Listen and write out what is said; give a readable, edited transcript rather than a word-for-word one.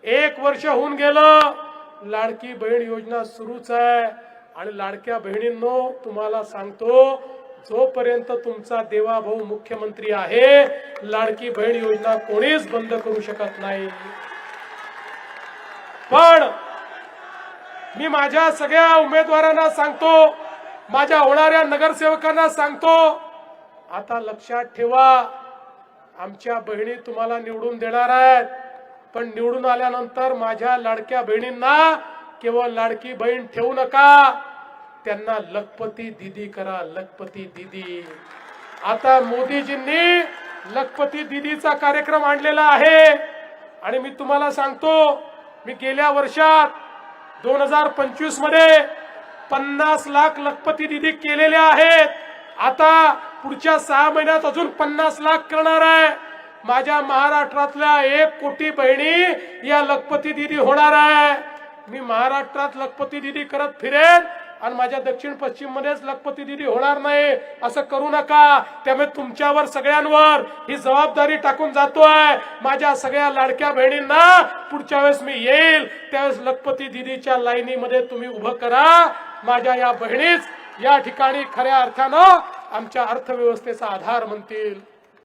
1 वर्ष होऊन गेलं, लाडकी बहीण योजना सुरूच आहे। आणि लाडक्या बहिणींनो, तुम्हाला सांगतो, जोपर्यंत तुमचा देवाभाऊ मुख्यमंत्री आहे, लाडकी बहीण योजना कोणीच बंद करू शकत नाही। पण मी माझ्या सगळ्या उमेदवारांना सांगतो, माझ्या होणाऱ्या नगरसेवकांना सांगतो, आता लक्षात ठेवा, आमच्या बहिणी तुम्हाला निवडून देणार आहेत, पण निवडून आल्यानंतर माझ्या लाडक्या बहिणींना केवळ लाडकी बहीण ठेवू नका, त्यांना लखपती दीदी करा, लखपती दीदी। आता मोदीजींनी लखपती दीदीचा कार्यक्रम आणलेला आहे। आणि मी तुम्हाला सांगतो, मी गेल्या वर्षात 2025 मध्ये 50 लाख लखपती दीदी केलेले आहेत। आता पुढच्या 6 महिन्यात अजून 50 लाख करणार आहे। माझ्या महाराष्ट्रातल्या 1 कोटी बहिणी या लखपती दीदी होणार आहे। मी महाराष्ट्रात लखपती दीदी करत फिरेन आणि माझ्या दक्षिण पश्चिम मध्येच लखपती दीदी होणार नाही, असं करू नका। त्यामुळे तुमच्यावर सगळ्यांवर ही जबाबदारी टाकून जातोय। माझ्या सगळ्या लाडक्या बहिणींना पुढच्या वेळेस मी येईल त्यावेळेस लखपती दीदीच्या लाईनीमध्ये तुम्ही उभं करा। माझ्या या बहिणीच या ठिकाणी खऱ्या अर्थानं आमच्या अर्थव्यवस्थेचा आधार म्हणतील।